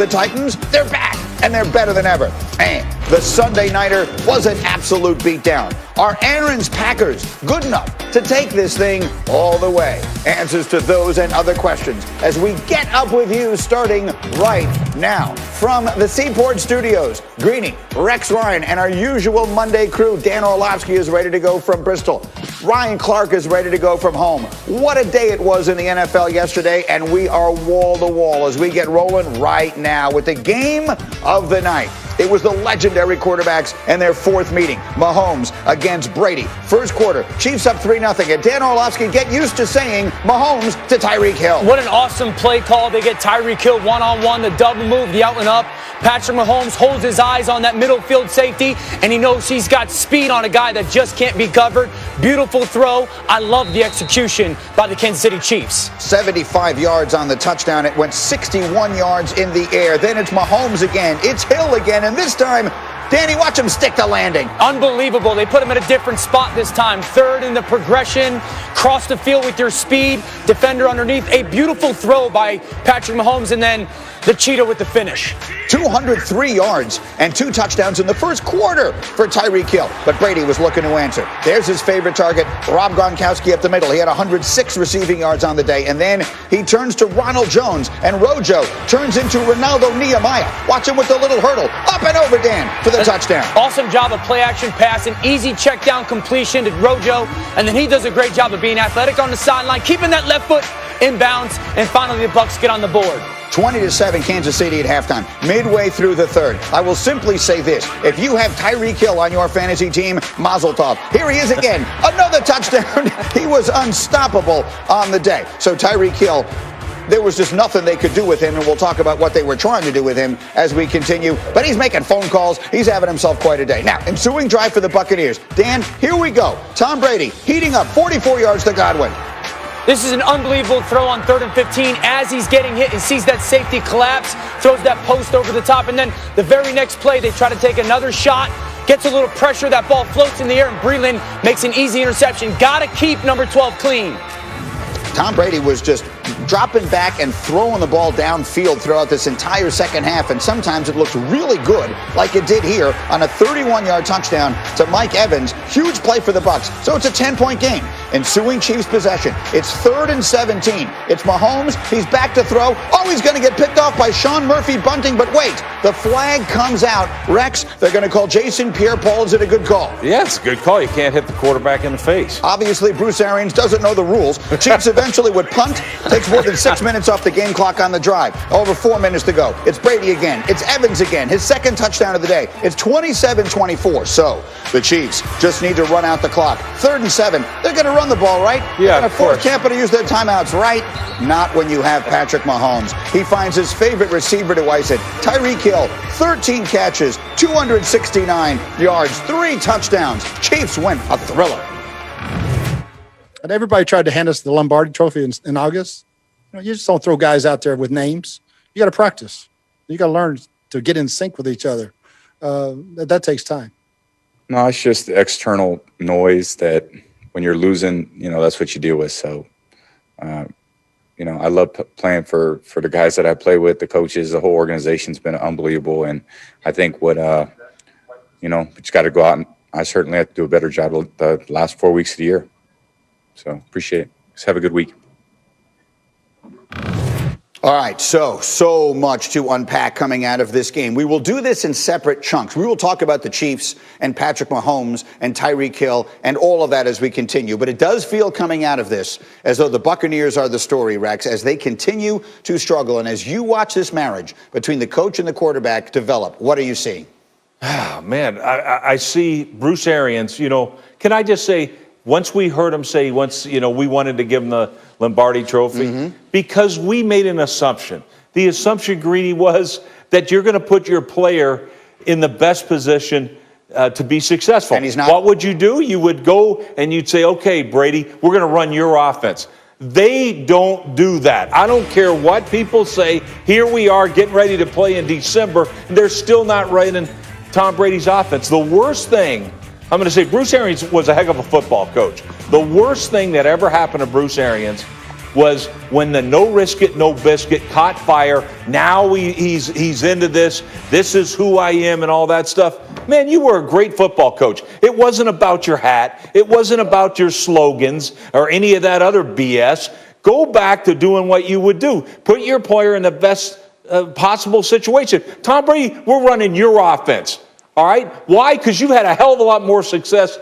The Titans, they're back, and they're better than ever. And the Sunday Nighter was an absolute beatdown. Are Aaron's Packers good enough to take this thing all the way? Answers to those and other questions as we get up with you starting right now. From the Seaport Studios, Greeny, Rex Ryan, and our usual Monday crew, Dan Orlovsky is ready to go from Bristol. Ryan Clark is ready to go from home. What a day it was in the NFL yesterday, and we are wall to wall as we get rolling right now with the game of the night. It was the legendary quarterbacks and their fourth meeting. Mahomes against Brady. First quarter, Chiefs up 3-0. And Dan Orlovsky, get used to saying Mahomes to Tyreek Hill. What an awesome play call. They get Tyreek Hill one-on-one, the double move, the out and up. Patrick Mahomes holds his eyes on that middle field safety, and he knows he's got speed on a guy that just can't be covered. Beautiful throw. I love the execution by the Kansas City Chiefs. 75 yards on the touchdown. It went 61 yards in the air. Then it's Mahomes again. It's Hill again. And this time, Danny, watch him stick the landing. Unbelievable. They put him at a different spot this time. Third in the progression. Cross the field with your speed. Defender underneath. A beautiful throw by Patrick Mahomes. And then the cheetah with the finish. 203 yards and 2 touchdowns in the first quarter for Tyreek Hill. But Brady was looking to answer. There's his favorite target, Rob Gronkowski up the middle. He had 106 receiving yards on the day. And then he turns to Ronald Jones. And Rojo turns into Ronaldo Nehemiah. Watch him with the little hurdle. Up and over, Dan, for the touchdown. Awesome job of play-action pass. An easy check-down completion to Rojo. And then he does a great job of being athletic on the sideline, keeping that left foot in bounds. And finally, the Bucs get on the board. 20-7 Kansas City at halftime, midway through the third. I will simply say this. If you have Tyreek Hill on your fantasy team, mazel tov. Here he is again. Another touchdown. He was unstoppable on the day. So Tyreek Hill, there was just nothing they could do with him, and we'll talk about what they were trying to do with him as we continue. But he's making phone calls. He's having himself quite a day. Now, ensuing drive for the Buccaneers. Dan, here we go. Tom Brady heating up 44 yards to Godwin. This is an unbelievable throw on 3rd and 15. As he's getting hit, he sees that safety collapse, throws that post over the top, and then the very next play, they try to take another shot, gets a little pressure, that ball floats in the air, and Breland makes an easy interception. Got to keep number 12 clean. Tom Brady was just dropping back and throwing the ball downfield throughout this entire second half, and sometimes it looked really good, like it did here on a 31-yard touchdown to Mike Evans. Huge play for the Bucs, so it's a 10-point game. Ensuing Chiefs possession. It's 3rd and 17. It's Mahomes. He's back to throw. Oh, he's going to get picked off by Sean Murphy bunting, but wait, the flag comes out. Rex, they're going to call Jason Pierre-Paul. Is it a good call? Yeah, it's a good call. You can't hit the quarterback in the face. Obviously, Bruce Arians doesn't know the rules. Chiefs eventually would punt. Takes more than 6 minutes off the game clock on the drive. Over 4 minutes to go. It's Brady again. It's Evans again. His second touchdown of the day. It's 27-24. So the Chiefs just need to run out the clock. 3rd and 7. They're going to run the ball, right? Yeah, they're going to force Tampa to use their timeouts, right? Not when you have Patrick Mahomes. He finds his favorite receiver to ice it. Tyreek Hill, 13 catches, 269 yards, 3 touchdowns. Chiefs win a thriller. And everybody tried to hand us the Lombardi Trophy in August. You just don't throw guys out there with names. You got to practice. You got to learn to get in sync with each other. That takes time. No, it's just the external noise that when you're losing, that's what you deal with. So, I love playing for the guys that I play with, the coaches, the whole organization's been unbelievable. And I think we just got to go out, and I certainly have to do a better job the last 4 weeks of the year. So appreciate it. Just have a good week. All right, so much to unpack coming out of this game. We will do this in separate chunks. We will talk about the Chiefs and Patrick Mahomes and Tyreek Hill and all of that as we continue. But it does feel coming out of this as though the Buccaneers are the story, Rex, as they continue to struggle. And as you watch this marriage between the coach and the quarterback develop, what are you seeing? Oh, man, I see Bruce Arians, can I just say, once we heard him say, we wanted to give him the Lombardi Trophy, because we made an assumption. The assumption, Greeny, was that you're going to put your player in the best position to be successful. And he's not. What would you do? You would go and you'd say, okay, Brady, we're going to run your offense. They don't do that. I don't care what people say. Here we are getting ready to play in December, and they're still not running Tom Brady's offense. The worst thing, I'm going to say Bruce Arians was a heck of a football coach. The worst thing that ever happened to Bruce Arians was when the no risk it, no biscuit caught fire. Now he's into this. This is who I am and all that stuff. Man, you were a great football coach. It wasn't about your hat. It wasn't about your slogans or any of that other BS. Go back to doing what you would do. Put your player in the best possible situation. Tom Brady, we're running your offense. All right? Why? Because you've had a hell of a lot more success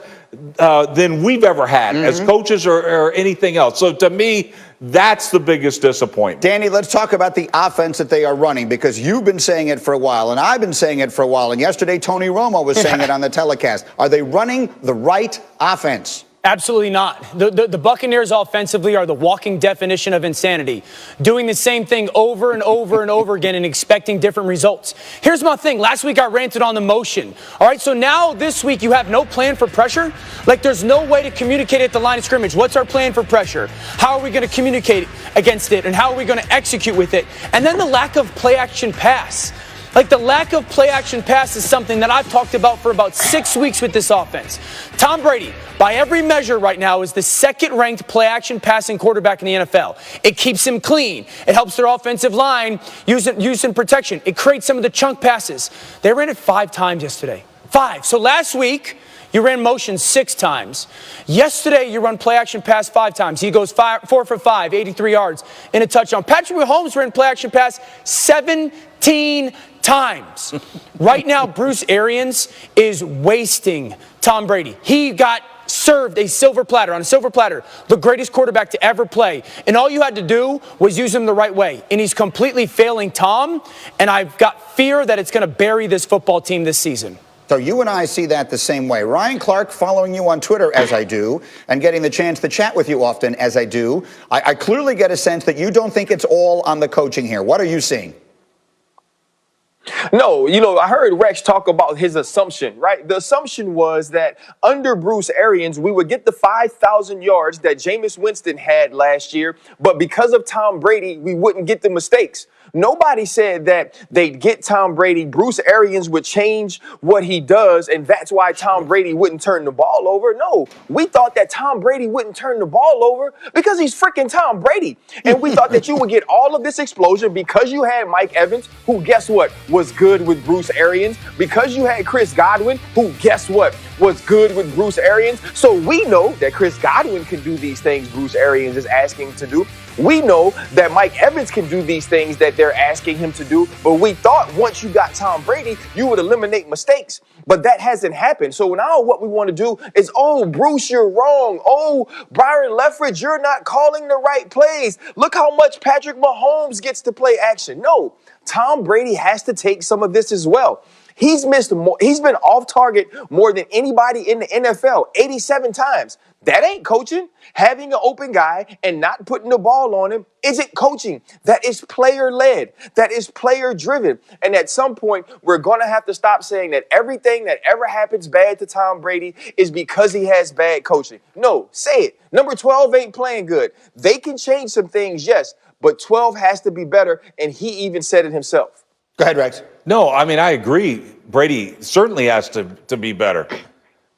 than we've ever had as coaches or anything else. So to me, that's the biggest disappointment. Danny, let's talk about the offense that they are running, because you've been saying it for a while, and I've been saying it for a while, and yesterday Tony Romo was saying it on the telecast. Are they running the right offense? Absolutely not. The Buccaneers offensively are the walking definition of insanity, doing the same thing over and over and over again and expecting different results. Here's my thing. Last week I ranted on the motion. All right, so now this week you have no plan for pressure? Like, there's no way to communicate at the line of scrimmage. What's our plan for pressure? How are we going to communicate against it? And how are we going to execute with it? And then the lack of play-action pass. Like, the lack of play-action pass is something that I've talked about for about 6 weeks with this offense. Tom Brady, by every measure right now, is the second-ranked play-action passing quarterback in the NFL. It keeps him clean. It helps their offensive line using protection. It creates some of the chunk passes. They ran it 5 times yesterday. 5. So last week, you ran motion 6 times. Yesterday, you run play-action pass 5 times. He goes 4 for 5, 83 yards, and a touchdown. Patrick Mahomes ran play-action pass 17 times. Right now, Bruce Arians is wasting Tom Brady. He got served a silver platter, on a silver platter, the greatest quarterback to ever play. And all you had to do was use him the right way. And he's completely failing Tom, and I've got fear that it's going to bury this football team this season. So you and I see that the same way. Ryan Clark, following you on Twitter as I do, and getting the chance to chat with you often as I do, I clearly get a sense that you don't think it's all on the coaching here. What are you seeing? No, I heard Rex talk about his assumption, right? The assumption was that under Bruce Arians, we would get the 5,000 yards that Jameis Winston had last year, but because of Tom Brady, we wouldn't get the mistakes. Nobody said that they'd get Tom Brady. Bruce Arians would change what he does, and that's why Tom Brady wouldn't turn the ball over. No, we thought that Tom Brady wouldn't turn the ball over because he's freaking Tom Brady. And we thought that you would get all of this explosion because you had Mike Evans, who, guess what, was good with Bruce Arians, because you had Chris Godwin, who, guess what, was good with Bruce Arians. So we know that Chris Godwin can do these things Bruce Arians is asking him to do. We know that Mike Evans can do these things that they're asking him to do, but we thought once you got Tom Brady, you would eliminate mistakes. But that hasn't happened. So now what we want to do is, oh, Bruce, you're wrong. Oh, Byron Leftwich, you're not calling the right plays. Look how much Patrick Mahomes gets to play action. No, Tom Brady has to take some of this as well. He's missed more. He's been off target more than anybody in the NFL, 87 times. That ain't coaching. Having an open guy and not putting the ball on him isn't coaching. That is player-led. That is player-driven. And at some point, we're going to have to stop saying that everything that ever happens bad to Tom Brady is because he has bad coaching. No, say it. Number 12 ain't playing good. They can change some things, yes, but 12 has to be better, and he even said it himself. Go ahead, Rex. No, I mean, I agree. Brady certainly has to be better.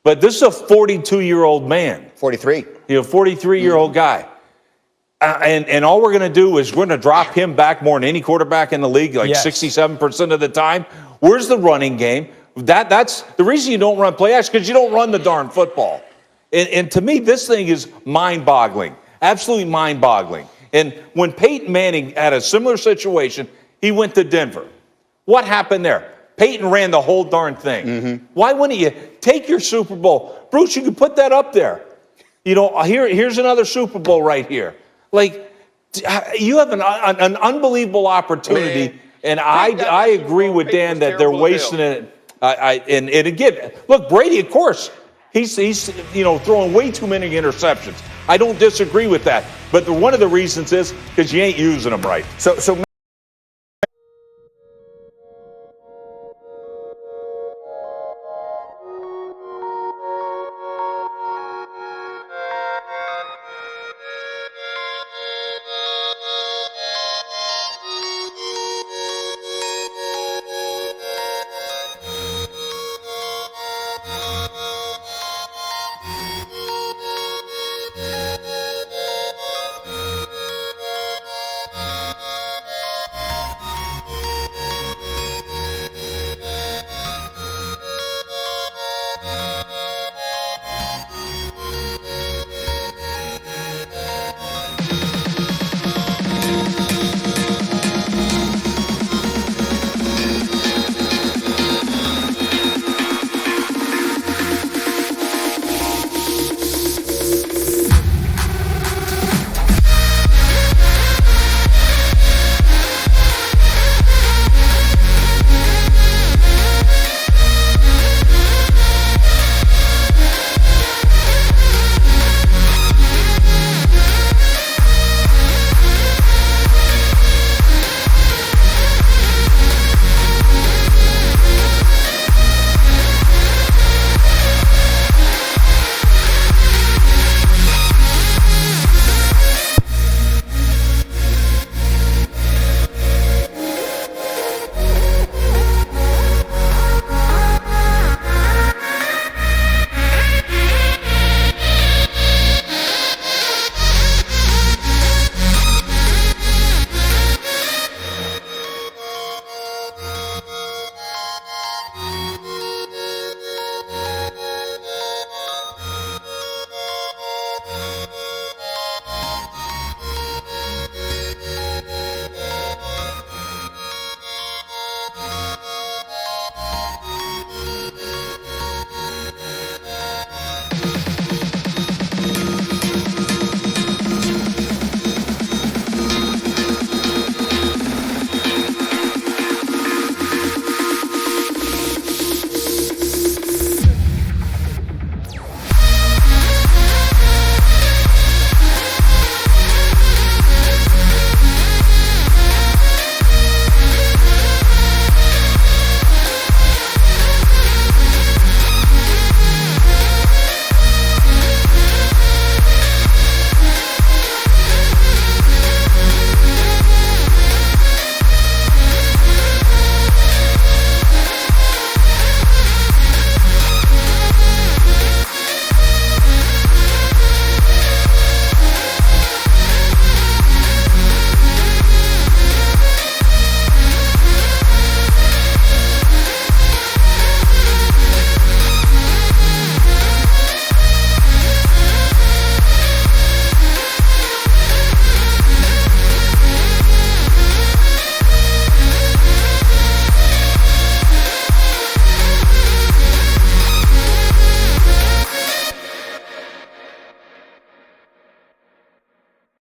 But this is a 42-year-old man. 43. He's a 43-year-old guy. And all we're going to do is we're going to drop him back more than any quarterback in the league, like 67% of the time. Where's the running game? That's the reason you don't run play action, because you don't run the darn football. And to me, this thing is mind-boggling, absolutely mind-boggling. And when Peyton Manning had a similar situation, he went to Denver. What happened there? Peyton ran the whole darn thing. Why wouldn't you take your Super Bowl? Bruce, you could put that up there. Here's another Super Bowl right here. Like, you have an unbelievable opportunity, and I agree with Dan that they're wasting it. And again, look, Brady, of course, he's throwing way too many interceptions. I don't disagree with that. But one of the reasons is because you ain't using them right. So